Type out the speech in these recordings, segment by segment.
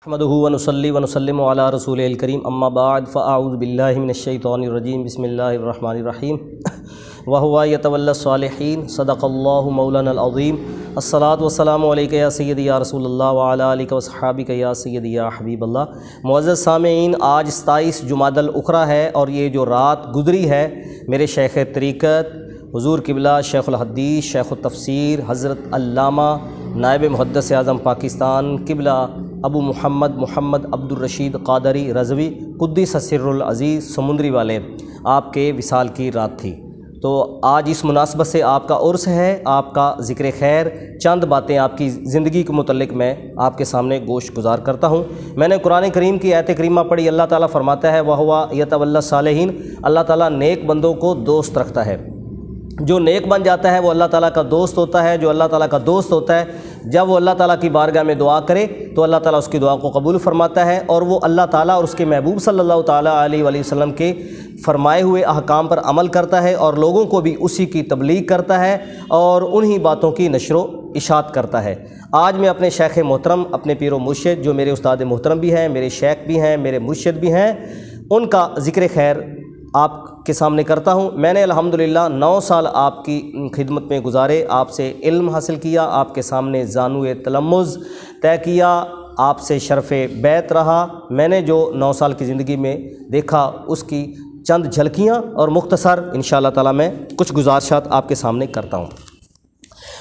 نحمدہ ونصلی ونسلم علی رسول الکریم اما بعد فاعوذ باللہ من الشیطان الرجیم بسم اللہ الرحمن الرحیم وہو یتولی الصالحین صدق اللہ مولانا العظیم الصلاۃ والسلام علیک یا سیدی یا رسول اللہ وعلی آلک واصحابک یا سیدی یا حبیب اللہ۔ معزز سامعین، آج 27 جمادی الاخری ہے اور یہ جو رات گزری ہے میرے شیخ طریقت حضور قبلہ شیخ الحدیث شیخ التفسیر حضرت علامہ نائب محدث اعظم پاکستان قبلہ ابو محمد عبد الرشید قادری رضوی قدس سر العزیز سمندری والے آپ کے وصال کی رات تھی، تو آج اس مناسبت سے آپ کا عرس ہے، آپ کا ذکر خیر، چند باتیں آپ کی زندگی کے متعلق میں آپ کے سامنے گوشت گزار کرتا ہوں۔ میں نے قرآن کریم کی آیت کریمہ پڑھی، اللہ تعالیٰ فرماتا ہے وَهُوَ يَتَوَلَّى الصَّالِحِينَ، اللہ تعالیٰ نیک بندوں کو دوست رکھتا ہے۔ جو نیک بن جاتا ہے وہ اللہ تعالیٰ کا دوست ہوتا ہے، جو اللہ تعالیٰ کا دوست ہوتا ہے جب وہ اللہ تعالیٰ کی بارگاہ میں دعا کرے تو اللہ تعالیٰ اس کی دعا کو قبول فرماتا ہے، اور وہ اللہ تعالیٰ اور اس کے محبوب صلی اللہ تعالیٰ علیہ وآلہ وسلم کے فرمائے ہوئے احکام پر عمل کرتا ہے، اور لوگوں کو بھی اسی کی تبلیغ کرتا ہے اور انہی باتوں کی نشر و اشاعت کرتا ہے۔ آج میں اپنے شیخ محترم، اپنے پیر و مرشد جو میرے استاد محترم بھی ہیں، میرے شیخ بھی ہیں، میرے مرشد بھی ہیں، ان کا ذکر خیر آپ کے سامنے کرتا ہوں۔ میں نے الحمدللہ 9 سال آپ کی خدمت میں گزارے، آپ سے علم حاصل کیا، آپ کے سامنے زانوئے تلمذ طے کیا، آپ سے شرف بیعت رہا۔ میں نے جو 9 سال کی زندگی میں دیکھا اس کی چند جھلکیاں اور مختصر انشاءاللہ تعالی میں کچھ گزارشات آپ کے سامنے کرتا ہوں۔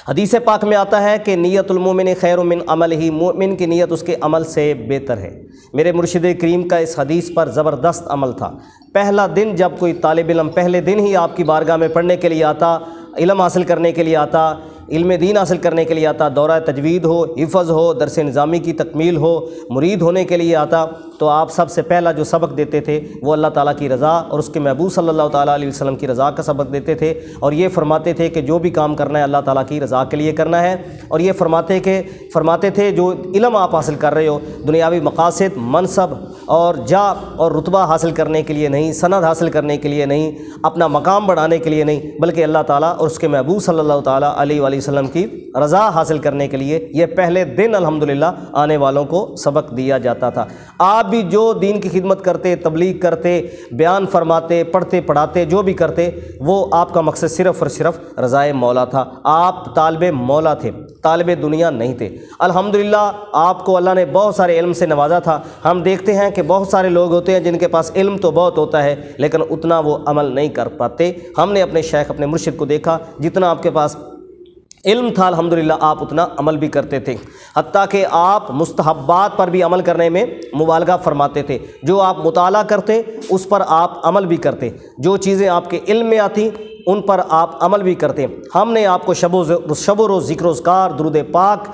حدیث پاک میں آتا ہے کہ نیت المومن خیر من عملہ، مومن کی نیت اس کے عمل سے بہتر ہے۔ میرے مرشد کریم کا اس حدیث پر زبردست عمل تھا۔ پہلا دن جب کوئی طالب علم پہلے دن ہی آپ کی بارگاہ میں پڑھنے کے لیے آتا، علم حاصل کرنے کے لیے آتا، علم دین حاصل کرنے کے لیے آتا، دورہ تجوید ہو، حفظ ہو، درس نظامی کی تکمیل ہو، مرید ہونے کے لیے آتا، تو آپ سب سے پہلا جو سبق دیتے تھے وہ اللہ تعالیٰ کی رضا اور اس کے محبوب صلی اللہ تعالیٰ علیہ وسلم کی رضا کا سبق دیتے تھے، اور یہ فرماتے تھے کہ جو بھی کام کرنا ہے اللہ تعالیٰ کی رضا کے لیے کرنا ہے، اور یہ فرماتے تھے جو علم آپ حاصل کر رہے ہو دنیاوی مقاصد، منصب اور جاہ اور رتبہ حاصل کرنے کے لیے نہیں، سند حاصل کرنے کے لیے نہیں، اپنا مقام بڑھانے کے لیے نہیں، بلکہ اللہ تعالیٰ اور اس کے محبوب صلی اللہ تعالیٰ علیہ وآلہ وسلم کی رضا حاصل کرنے کے لیے یہ پہلے دن الحمدللہ آنے والوں کو سبق دیا جاتا تھا۔ آپ بھی جو دین کی خدمت کرتے، تبلیغ کرتے، بیان فرماتے، پڑھتے پڑھاتے، جو بھی کرتے، وہ آپ کا مقصد صرف اور صرف رضائے مولا تھا۔ آپ طالب مولا تھے، طالب دنیا نہیں تھے۔ الحمدللہ آپ کو اللہ نے بہت سارے علم سے نوازا تھا۔ ہم دیکھتے ہیں کہ بہت سارے لوگ ہوتے ہیں جن کے پاس علم تو بہت ہوتا ہے لیکن اتنا وہ عمل نہیں کر پاتے۔ ہم نے اپنے شیخ، اپنے مرشد کو دیکھا، جتنا آپ کے پاس علم تھا الحمدللہ آپ اتنا عمل بھی کرتے تھے، حتیٰ کہ آپ مستحبات پر بھی عمل کرنے میں مبالغہ فرماتے تھے۔ جو آپ مطالعہ کرتے اس پر آپ عمل بھی کرتے، جو چیزیں آپ کے علم میں آتی ان پر آپ عمل بھی کرتے۔ ہم نے آپ کو شب و روز ذکر و اذکار، درود پاک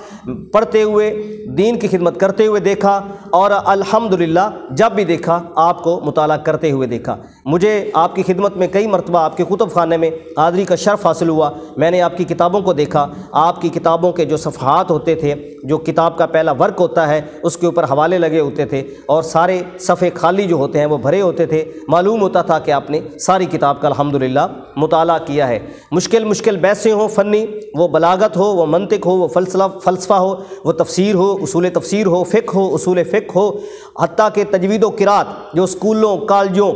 پڑھتے ہوئے، دین کی خدمت کرتے ہوئے دیکھا، اور الحمدللہ جب بھی دیکھا آپ کو مطالعہ کرتے ہوئے دیکھا۔ مجھے آپ کی خدمت میں کئی مرتبہ آپ کے کتب خانے میں حاضری کا شرف حاصل ہوا۔ میں نے آپ کی کتابوں کو دیکھا، آپ کی کتابوں کے جو صفحات ہوتے تھے، جو کتاب کا پہلا ورک ہوتا ہے اس کے اوپر حوالے لگے ہوتے تھے، اور سارے صفحے خالی جو ہوتے ہیں وہ بھرے ہوتے تھے۔ معلوم ہوتا تھا کہ آپ نے ساری کتاب کا الحمدللہ مطالعہ کیا ہے۔ مشکل بحثیں ہوں فنی، وہ بلاغت ہو، وہ منطق ہو، وہ فلسفہ ہو، وہ تفسیر ہو، اصول تفسیر ہو، فقہ ہو، اصول فقہ ہو، حتیٰ کہ تجوید و قرات جو اسکولوں، کالجوں،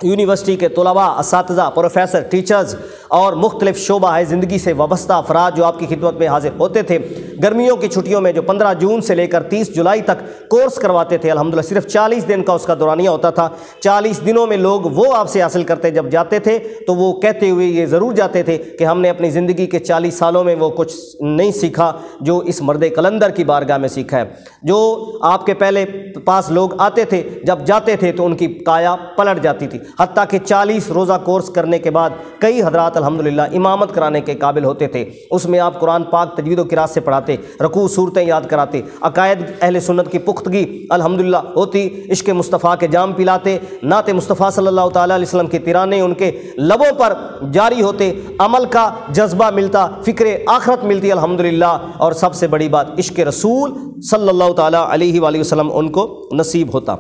یونیورسٹی کے طلباء، اساتذہ، پروفیسر، ٹیچرز اور مختلف شعبہ زندگی سے وابستہ افراد جو آپ کی خدمت میں حاضر ہوتے تھے، گرمیوں کی چھٹیوں میں جو 15 جون سے لے کر 30 جولائی تک کورس کرواتے تھے، الحمدللہ صرف 40 دن کا اس کا دورانیہ ہوتا تھا۔ 40 دنوں میں لوگ وہ آپ سے حاصل کرتے، جب جاتے تھے تو وہ کہتے ہوئے یہ ضرور جاتے تھے کہ ہم نے اپنی زندگی کے 40 سالوں میں وہ کچھ نہیں سیکھا جو اس مرد قلندر کی بارگاہ میں سیکھا ہے۔ جو آپ کے پہلے پاس لوگ آتے تھے، جب جاتے تھے تو ان کی کایا پلٹ جاتی تھی، حتیٰ کہ 40 روزہ کورس کرنے کے بعد کئی حضرات الحمدللہ امامت کرانے کے قابل ہوتے تھے۔ اس میں آپ قرآن پاک تجوید و قرات سے پڑھاتے، رکوع صورتیں یاد کراتے، عقائد اہل سنت کی پختگی الحمدللہ ہوتی، عشق مصطفیٰ کے جام پلاتے، نعت مصطفیٰ صلی اللہ تعالیٰ علیہ وسلم کے ترانے ان کے لبوں پر جاری ہوتے، عمل کا جذبہ ملتا، فکر آخرت ملتی الحمدللہ، اور سب سے بڑی بات عشق رسول صلی اللہ تعالیٰ علیہ وآلہ وسلم ان کو نصیب ہوتا۔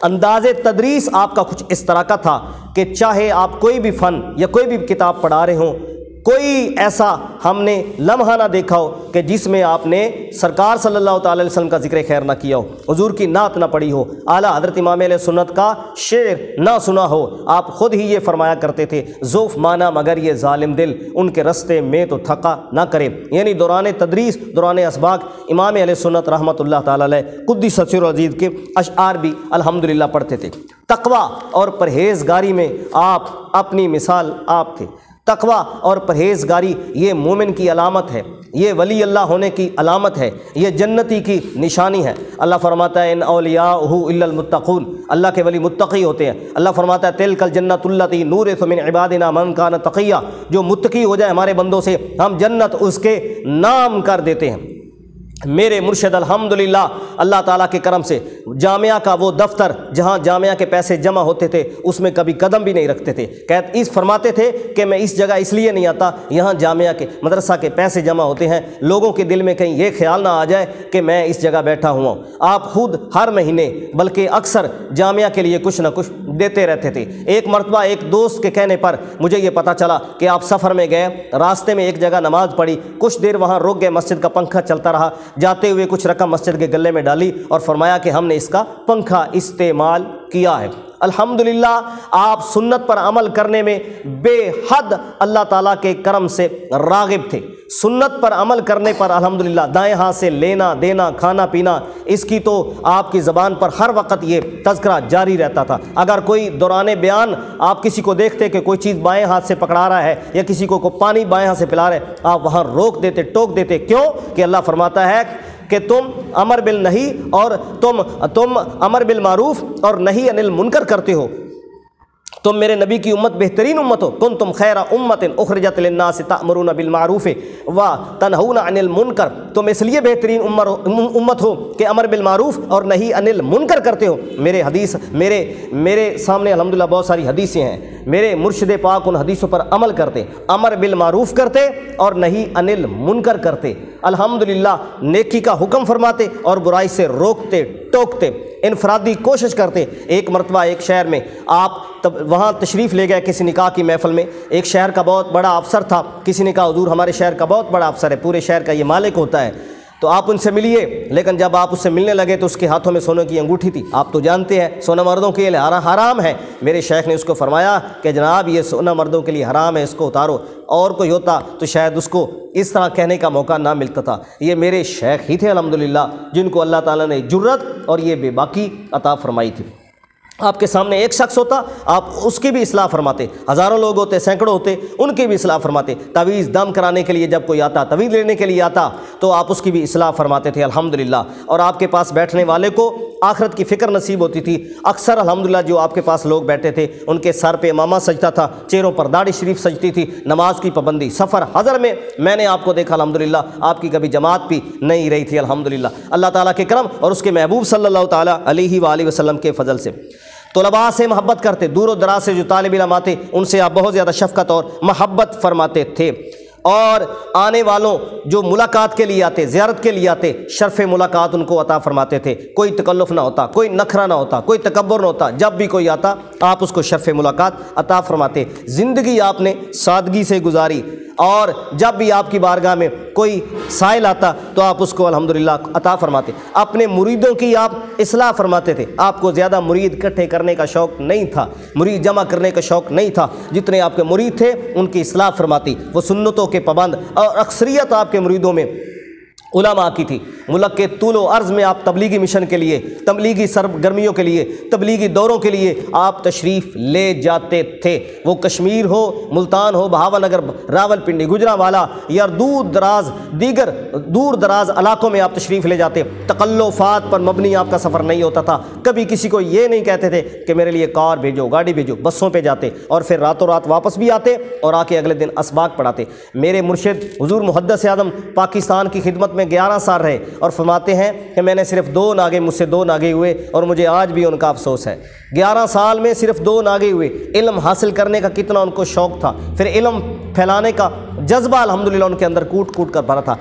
انداز تدریس آپ کا کچھ اس طرح کا تھا کہ چاہے آپ کوئی بھی فن یا کوئی بھی کتاب پڑھا رہے ہوں، کوئی ایسا ہم نے لمحہ نہ دیکھا ہو کہ جس میں آپ نے سرکار صلی اللہ تعالی علیہ وسلم کا ذکر خیر نہ کیا ہو، حضور کی نعت نہ پڑھی ہو، اعلیٰ حضرت امام علیہ سنت کا شعر نہ سنا ہو۔ آپ خود ہی یہ فرمایا کرتے تھے، ذوف مانا مگر یہ ظالم دل، ان کے رستے میں تو تھکا نہ کرے۔ یعنی دوران تدریس، دوران اسباق امام علیہ سنت رحمۃ اللہ تعالی علیہ قدس سر العزیز کے اشعار بھی الحمدللہ پڑھتے تھے۔ تقوی اور پرہیزگاری میں آپ اپنی مثال آپ تھے۔ تقوی اور پرہیزگاری یہ مومن کی علامت ہے، یہ ولی اللہ ہونے کی علامت ہے، یہ جنتی کی نشانی ہے۔ اللہ فرماتا ہے ان اولیاءہ الا المتقون، اللہ کے ولی متقی ہوتے ہیں۔ اللہ فرماتا ہے تلک الجنۃ التی نورث من عبادنا من کان تقیا، جو متقی ہو جائے ہمارے بندوں سے ہم جنت اس کے نام کر دیتے ہیں۔ میرے مرشد الحمدللہ اللہ تعالیٰ کے کرم سے جامعہ کا وہ دفتر جہاں جامعہ کے پیسے جمع ہوتے تھے اس میں کبھی قدم بھی نہیں رکھتے تھے۔ اس فرماتے تھے کہ میں اس جگہ اس لیے نہیں آتا، یہاں جامعہ کے مدرسہ کے پیسے جمع ہوتے ہیں، لوگوں کے دل میں کہیں یہ خیال نہ آ جائے کہ میں اس جگہ بیٹھا ہوا ہوں۔ آپ خود ہر مہینے بلکہ اکثر جامعہ کے لیے کچھ نہ کچھ دیتے رہتے تھے۔ ایک مرتبہ ایک دوست کے کہنے پر مجھے یہ پتہ چلا کہ آپ سفر میں گئے، راستے میں ایک جگہ نماز پڑھی، کچھ دیر وہاں رک گئے، مسجد کا پنکھا چلتا رہا، جاتے ہوئے کچھ رقم مسجد کے گلے میں ڈالی اور فرمایا کہ ہم نے اس کا پنکھا استعمال کیا ہے۔ الحمدللہ آپ سنت پر عمل کرنے میں بے حد اللہ تعالیٰ کے کرم سے راغب تھے۔ سنت پر عمل کرنے پر الحمدللہ دائیں ہاتھ سے لینا دینا کھانا پینا، اس کی تو آپ کی زبان پر ہر وقت یہ تذکرہ جاری رہتا تھا۔ اگر کوئی دوران بیان آپ کسی کو دیکھتے کہ کوئی چیز بائیں ہاتھ سے پکڑا رہا ہے یا کسی کو پانی بائیں ہاتھ سے پلا رہے، آپ وہاں روک دیتے، ٹوک دیتے۔ کیوں کہ اللہ فرماتا ہے کہ تم امر بالنہی اور تم امر بالمعروف اور نہی عن المنکر کرتے ہو، تم میرے نبی کی امت بہترین امت ہو۔ کنتم خیر امت اخرجت للناس تأمرون بالمعروف وتنہون عن المنکر، تم اس لیے بہترین امت ہو کہ امر بالمعروف اور نہی عن المنکر کرتے ہو۔ میرے سامنے الحمدللہ بہت ساری حدیثیں ہیں، میرے مرشد پاک ان حدیثوں پر عمل کرتے، امر بالمعروف کرتے اور نہی عن المنکر کرتے، الحمدللہ نیکی کا حکم فرماتے اور برائی سے روکتے ٹوکتے، انفرادی کوشش کرتے۔ ایک مرتبہ ایک شہر میں آپ وہاں تشریف لے گئے کسی نکاح کی محفل میں، ایک شہر کا بہت بڑا افسر تھا، کسی نے کہا حضور ہمارے شہر کا بہت بڑا افسر ہے، پورے شہر کا یہ مالک ہوتا ہے، تو آپ ان سے ملیے۔ لیکن جب آپ اس سے ملنے لگے تو اس کے ہاتھوں میں سونے کی انگوٹھی تھی۔ آپ تو جانتے ہیں سونا مردوں کے لیے حرام ہے۔ میرے شیخ نے اس کو فرمایا کہ جناب یہ سونا مردوں کے لیے حرام ہے، اس کو اتارو۔ اور کوئی ہوتا تو شاید اس کو اس طرح کہنے کا موقع نہ ملتا تھا۔ یہ میرے شیخ ہی تھے الحمدللہ جن کو اللہ تعالیٰ نے جرت اور یہ بے باکی عطا فرمائی تھی۔ آپ کے سامنے ایک شخص ہوتا، آپ اس کی بھی اصلاح فرماتے، ہزاروں لوگ ہوتے، سینکڑوں ہوتے، ان کی بھی اصلاح فرماتے۔ تعویذ دم کرانے کے لیے جب کوئی آتا، تعویذ لینے کے لیے آتا تو آپ اس کی بھی اصلاح فرماتے تھے الحمدللہ۔ اور آپ کے پاس بیٹھنے والے کو آخرت کی فکر نصیب ہوتی تھی۔ اکثر الحمدللہ جو آپ کے پاس لوگ بیٹھے تھے ان کے سر پہ امامہ سجتا تھا، چہروں پر داڑھی شریف سجتی تھی، نماز کی پابندی، سفر حضر میں نے آپ کو دیکھا الحمدللہ، آپ کی کبھی جماعت بھی نہیں رہی تھی الحمدللہ، اللہ تعالیٰ کے کرم اور اس کے محبوب صلی اللہ تعالیٰ علیہ وآلہ وسلم کے فضل سے۔ طلباء سے محبت کرتے، دور و دراز سے جو طالب علم آتے ان سے آپ بہت زیادہ شفقت اور محبت فرماتے تھے، اور آنے والوں جو ملاقات کے لیے آتے، زیارت کے لیے آتے، شرف ملاقات ان کو عطا فرماتے تھے۔ کوئی تکلف نہ ہوتا، کوئی نخرہ نہ ہوتا، کوئی تکبر نہ ہوتا، جب بھی کوئی آتا آپ اس کو شرف ملاقات عطا فرماتے۔ زندگی آپ نے سادگی سے گزاری، اور جب بھی آپ کی بارگاہ میں کوئی سائل آتا تو آپ اس کو الحمدللہ عطا فرماتے۔ اپنے مریدوں کی آپ اصلاح فرماتے تھے، آپ کو زیادہ مرید اکٹھے کرنے کا شوق نہیں تھا، مرید جمع کرنے کا شوق نہیں تھا، جتنے آپ کے مرید تھے ان کی اصلاح فرماتی، وہ سنتوں کے پابند، اور اکثریت آپ کے مریدوں میں علماء کی تھی۔ ملک کے طول و عرض میں آپ تبلیغی مشن کے لیے، تبلیغی سرگرمیوں کے لیے، تبلیغی دوروں کے لیے آپ تشریف لے جاتے تھے، وہ کشمیر ہو، ملتان ہو، بہاول نگر، راول پنڈی، گجرانوالا یا دیگر دور دراز علاقوں میں آپ تشریف لے جاتے۔ تکلفات پر مبنی آپ کا سفر نہیں ہوتا تھا، کبھی کسی کو یہ نہیں کہتے تھے کہ میرے لیے کار بھیجو، گاڑی بھیجو، بسوں پہ جاتے اور پھر راتوں رات واپس بھی آتے اور آ کے اگلے دن اسباق پڑھاتے۔ میرے مرشد حضور محدث اعظم پاکستان کی خدمت میں 11 سال رہے اور فرماتے ہیں کہ میں نے صرف 2 ناگے، مجھ سے 2 ناگے ہوئے اور مجھے آج بھی ان کا افسوس ہے۔ 11 سال میں صرف 2 ناگے ہوئے، علم حاصل کرنے کا کتنا ان کو شوق تھا، پھر علم پھیلانے کا جذبہ الحمدللہ ان کے اندر کوٹ کوٹ کر بھرا تھا۔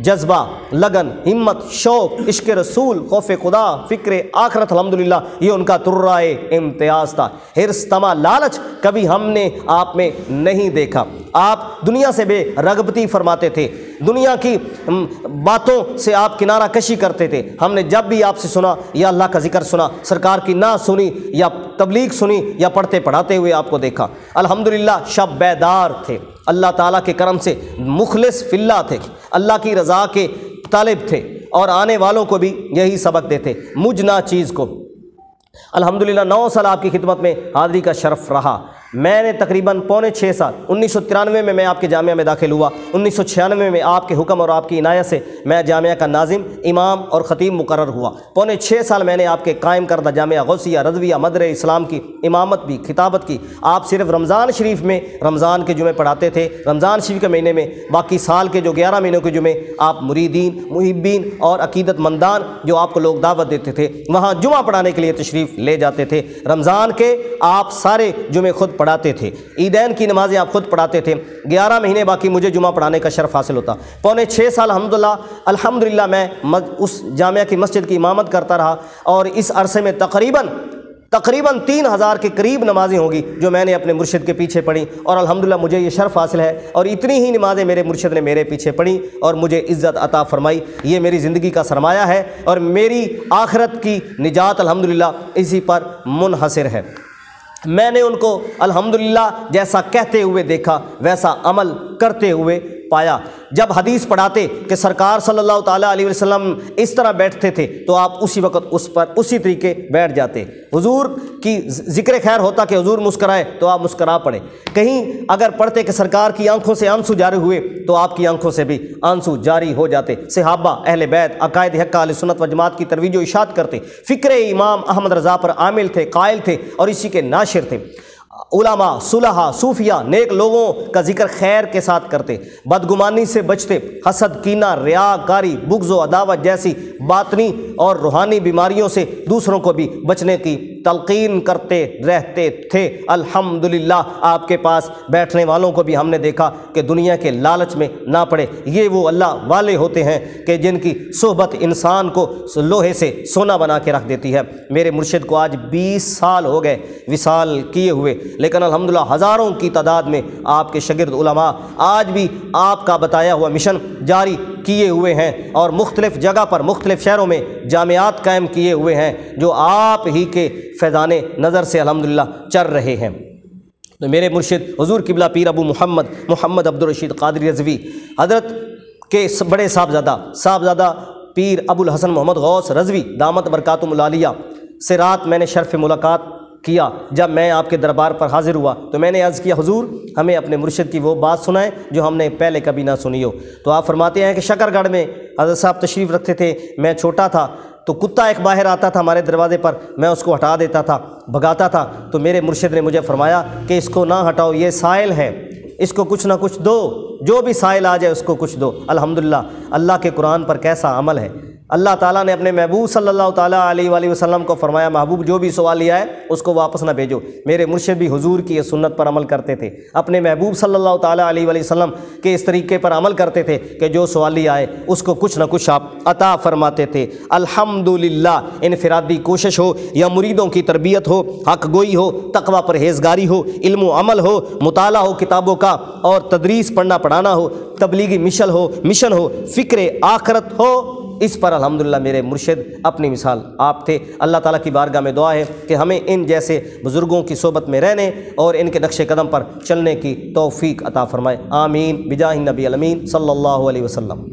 جذبہ، لگن، ہمت، شوق، عشق رسول، خوف خدا، فکر آخرت، الحمدللہ یہ ان کا ترائے امتیاز تھا۔ حرص، طمع، لالچ کبھی ہم نے آپ میں نہیں دیکھا۔ آپ دنیا سے بے رغبتی فرماتے تھے، دنیا کی باتوں سے آپ کنارہ کشی کرتے تھے۔ ہم نے جب بھی آپ سے سنا یا اللہ کا ذکر سنا، سرکار کی نعت سنی یا تبلیغ سنی یا پڑھتے پڑھاتے ہوئے آپ کو دیکھا۔ الحمدللہ شب بیدار تھے، اللہ تعالیٰ کے کرم سے مخلص فی اللہ تھے، اللہ کی رضا کے طالب تھے، اور آنے والوں کو بھی یہی سبق دیتے، مجھ نا چیز کو۔ الحمدللہ 9 سال آپ کی خدمت میں حاضری کا شرف رہا۔ میں نے تقریباً پونے 6 سال 1993 میں آپ کے جامعہ میں داخل ہوا۔ 1996 میں آپ کے حکم اور آپ کی عنایت سے میں جامعہ کا ناظم، امام اور خطیب مقرر ہوا۔ پونے 6 سال میں نے آپ کے قائم کردہ جامعہ غوثیہ رضویہ مدر اسلام کی امامت بھی، خطابت کی۔ آپ صرف رمضان شریف میں رمضان کے جمعے پڑھاتے تھے، رمضان شریف کے مہینے میں، باقی سال کے جو 11 مہینوں کے جمعے آپ مریدین، محبین اور عقیدت مندان جو آپ کو لوگ دعوت دیتے تھے وہاں جمعہ پڑھانے کے لیے تشریف لے جاتے تھے۔ رمضان کے آپ سارے جمعے خود پڑھاتے تھے، عیدین کی نمازیں آپ خود پڑھاتے تھے۔ 11 مہینے باقی مجھے جمعہ پڑھانے کا شرف حاصل ہوتا۔ پونے 6 سال الحمدللہ میں اس جامعہ کی مسجد کی امامت کرتا رہا، اور اس عرصے میں تقریباً 3000 کے قریب نمازیں ہوگی جو میں نے اپنے مرشد کے پیچھے پڑھی، اور الحمدللہ مجھے یہ شرف حاصل ہے، اور اتنی ہی نمازیں میرے مرشد نے میرے پیچھے پڑھی اور مجھے عزت عطا فرمائی۔ یہ میری زندگی کا سرمایہ ہے، اور میری آخرت کی نجات الحمدللہ اسی پر منحصر ہے۔ میں نے ان کو الحمدللہ جیسا کہتے ہوئے دیکھا ویسا عمل کرتے ہوئے پایا۔ جب حدیث پڑھاتے کہ سرکار صلی اللہ تعالیٰ علیہ وسلم اس طرح بیٹھتے تھے تو آپ اسی وقت اس پر اسی طریقے بیٹھ جاتے۔ حضور کی ذکر خیر ہوتا کہ حضور مسکرائے تو آپ مسکرا پڑے۔ کہیں اگر پڑھتے کہ سرکار کی آنکھوں سے آنسو جاری ہوئے تو آپ کی آنکھوں سے بھی آنسو جاری ہو جاتے۔ صحابہ، اہل بیت، عقائد حقہ، اہل سنت و جماعت کی ترویج و اشاعت کرتے۔ فکر امام احمد رضا پر عامل تھے، قائل تھے اور اسی کے ناشر تھے۔ علماء، صلحاء، صوفیاء، نیک لوگوں کا ذکر خیر کے ساتھ کرتے، بدگمانی سے بچتے، حسد، کینہ، ریاکاری، بغض و عداوت جیسی باطنی اور روحانی بیماریوں سے دوسروں کو بھی بچنے کی تلقین کرتے رہتے تھے۔ الحمدللہ آپ کے پاس بیٹھنے والوں کو بھی ہم نے دیکھا کہ دنیا کے لالچ میں نہ پڑے۔ یہ وہ اللہ والے ہوتے ہیں کہ جن کی صحبت انسان کو لوہے سے سونا بنا کے رکھ دیتی ہے۔ میرے مرشد کو آج 20 سال ہو گئے وصال کیے ہوئے، لیکن الحمدللہ ہزاروں کی تعداد میں آپ کے شاگرد علماء آج بھی آپ کا بتایا ہوا مشن جاری کیے ہوئے ہیں، اور مختلف جگہ پر مختلف شہروں میں جامعات قائم کیے ہوئے ہیں جو آپ ہی کے فیضان نظر سے الحمدللہ چل رہے ہیں۔ تو میرے مرشد حضور قبلہ پیر ابو محمد عبدالرشید قادری رضوی حضرت کے بڑے صاحبزادہ پیر ابو الحسن محمد غوث رضوی دامت برکاتہم العالیہ سے رات میں نے شرف ملاقات کیا۔ جب میں آپ کے دربار پر حاضر ہوا تو میں نے عرض کیا حضور ہمیں اپنے مرشد کی وہ بات سنائیں جو ہم نے پہلے کبھی نہ سنی ہو۔ تو آپ فرماتے ہیں کہ شکر گڑھ میں حضرت صاحب تشریف رکھتے تھے، میں چھوٹا تھا تو کتا ایک باہر آتا تھا ہمارے دروازے پر، میں اس کو ہٹا دیتا تھا، بھگاتا تھا، تو میرے مرشد نے مجھے فرمایا کہ اس کو نہ ہٹاؤ، یہ سائل ہے، اس کو کچھ نہ کچھ دو، جو بھی سائل آ جائے اس کو کچھ دو۔ الحمدللہ اللہ کے قرآن پر کیسا عمل ہے۔ اللہ تعالیٰ نے اپنے محبوب صلی اللہ تعالیٰ علیہ وآلہ وسلم کو فرمایا محبوب جو بھی سوال لیا ہے اس کو واپس نہ بھیجو۔ میرے مرشد بھی حضور کی اس سنت پر عمل کرتے تھے، اپنے محبوب صلی اللہ تعالیٰ علیہ وآلہ وسلم کے اس طریقے پر عمل کرتے تھے کہ جو سوالی آئے اس کو کچھ نہ کچھ آپ عطا فرماتے تھے۔ الحمدللہ انفرادی کوشش ہو یا مریدوں کی تربیت ہو، حق گوئی ہو، تقوی پرہیزگاری ہو، علم و عمل ہو، مطالعہ ہو کتابوں کا اور تدریس پڑھنا پڑھانا ہو، تبلیغی مشن ہو، فکر آخرت ہو، اس پر الحمدللہ میرے مرشد اپنی مثال آپ تھے۔ اللہ تعالیٰ کی بارگاہ میں دعا ہے کہ ہمیں ان جیسے بزرگوں کی صحبت میں رہنے اور ان کے نقش قدم پر چلنے کی توفیق عطا فرمائے۔ آمین بجاہ النبی الامین صلی اللہ علیہ وسلم۔